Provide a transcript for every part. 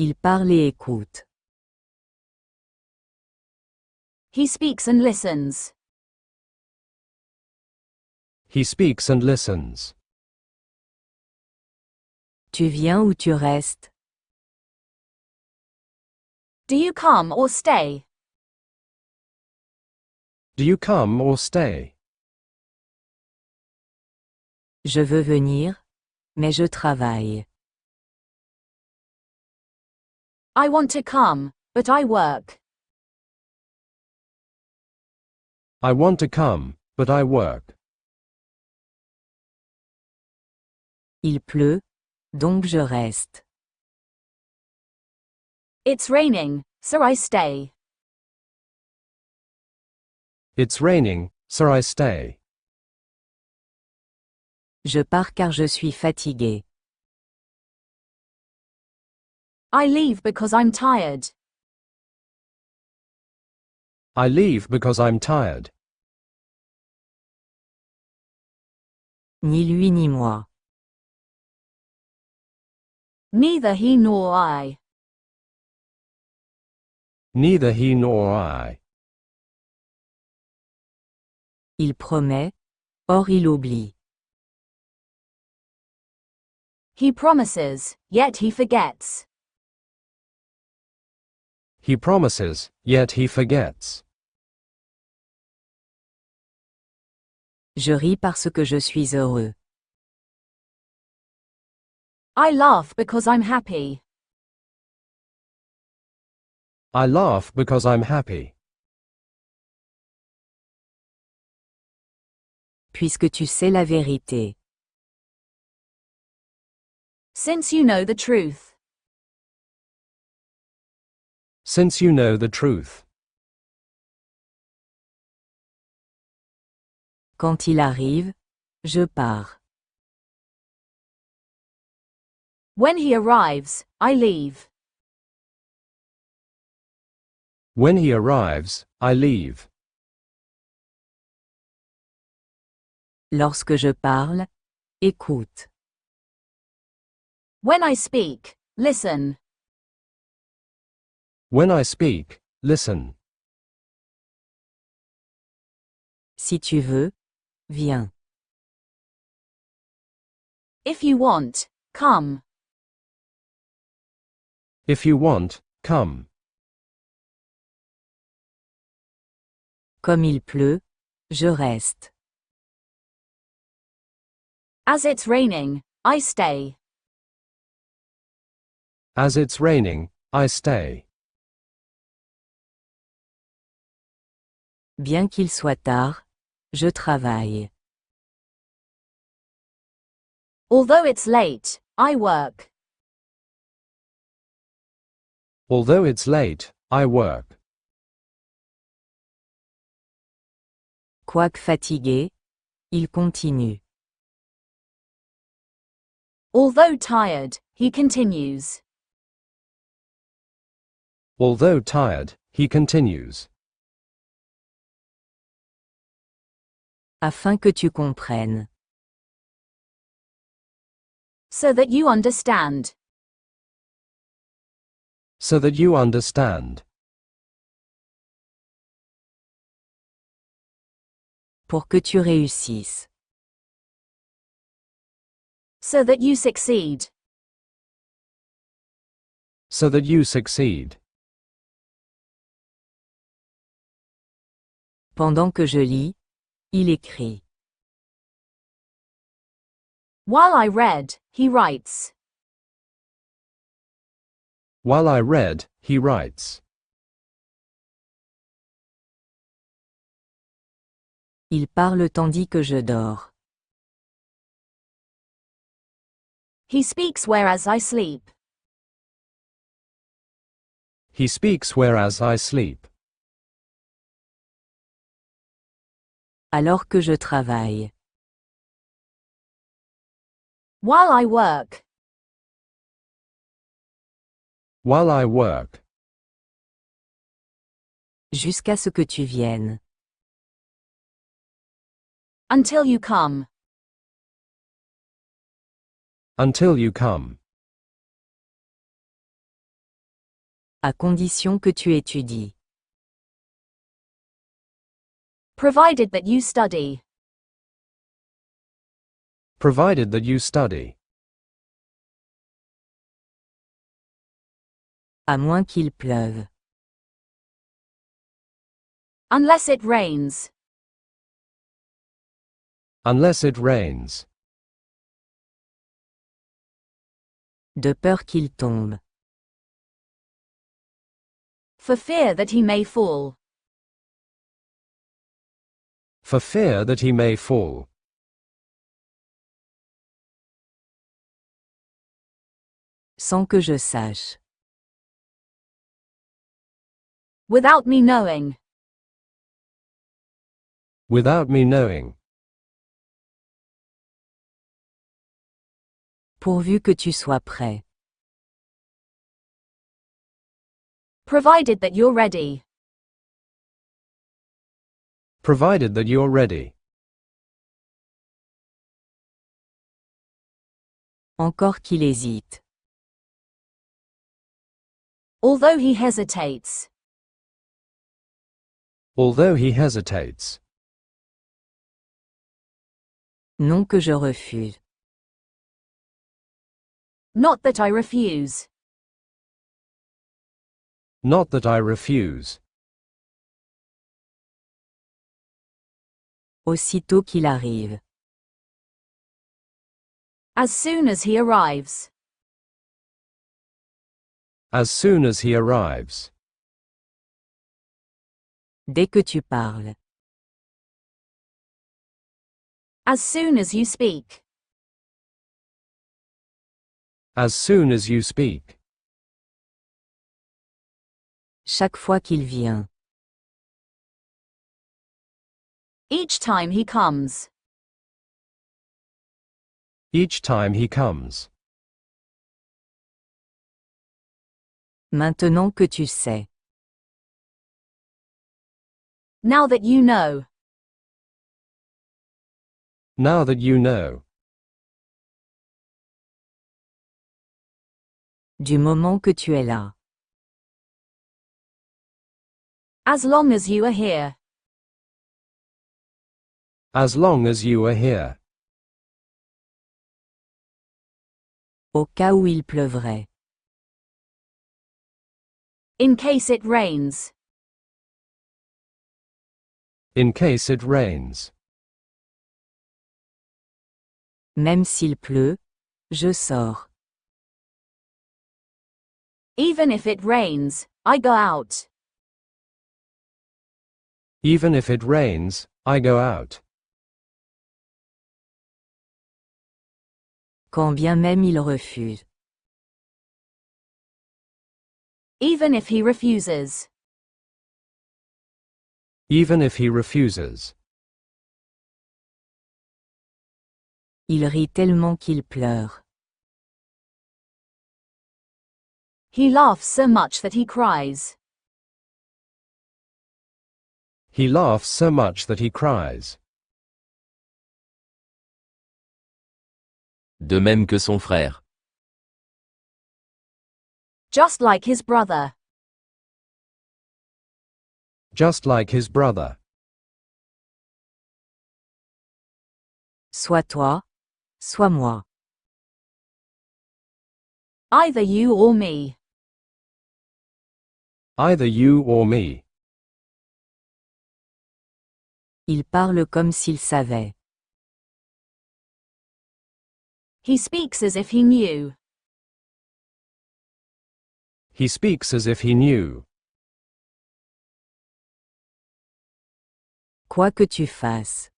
Il parle et écoute. He speaks and listens. He speaks and listens. Tu viens ou tu restes? Do you come or stay? Do you come or stay? Je veux venir, mais je travaille. I want to come, but I work. I want to come, but I work. Il pleut, donc je reste. It's raining, so I stay. It's raining, so I stay. Je pars car je suis fatigué. I leave because I'm tired. I leave because I'm tired. Ni lui ni moi. Neither he nor I. Neither he nor I. Il promet, or il oublie. He promises, yet he forgets. He promises, yet he forgets. Je ris parce que je suis heureux. I laugh because I'm happy. I laugh because I'm happy. Puisque tu sais la vérité. Since you know the truth. Since you know the truth. Quand il arrive, je pars. When he arrives, I leave. When he arrives, I leave. Lorsque je parle, écoute. When I speak, listen. When I speak, listen. Si tu veux, viens. If you want, come. If you want, come. Comme il pleut, je reste. As it's raining, I stay. As it's raining, I stay. Bien qu'il soit tard, je travaille. Although it's late, I work. Although it's late, I work. Quoique fatigué, il continue. Although tired, he continues. Although tired, he continues. Afin que tu comprennes. So that you understand. So that you understand. Pour que tu réussisses. So that you succeed. So that you succeed. Pendant que je lis, il écrit. While I read, he writes. While I read, he writes. Il parle tandis que je dors. He speaks whereas I sleep. He speaks whereas I sleep. Alors que je travaille. While I work. While I work. Jusqu'à ce que tu viennes. Until you come. Until you come. À condition que tu étudies. Provided that you study. Provided that you study. À moins qu'il pleuve. Unless it rains. Unless it rains. De peur qu'il tombe. For fear that he may fall. For fear that he may fall. Sans que je sache. Without me knowing. Without me knowing. Pourvu que tu sois prêt. Provided that you're ready. Provided that you're ready. Encore qu'il hésite. Although he hesitates. Although he hesitates. Non que je refuse. Not that I refuse. Not that I refuse. Aussitôt qu'il arrive. As soon as he arrives. As soon as he arrives. Dès que tu parles. As soon as you speak. As soon as you speak. Chaque fois qu'il vient. Each time he comes. Each time he comes. Maintenant que tu sais. Now that you know. Now that you know. Du moment que tu es là. As long as you are here. As long as you are here. Au cas où il pleuvrait. In case it rains. In case it rains. Même s'il pleut, je sors. Even if it rains, I go out. Even if it rains, I go out. Quand bien même il refuse. Even if he refuses. Even if he refuses. Il rit tellement qu'il pleure. He laughs so much that he cries. He laughs so much that he cries. De même que son frère. Just like his brother. Just like his brother. Soit toi, soit moi. Either you or me. Either you or me. Il parle comme s'il savait. He speaks as if he knew. He speaks as if he knew. Quoi que tu fasses.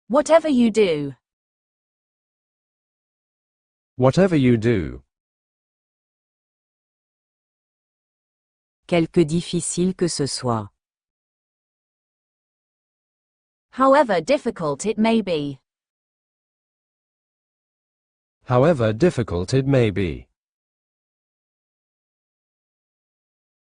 Whatever you do. Whatever you do. Quelque difficile que ce soit. However difficult it may be. However difficult it may be.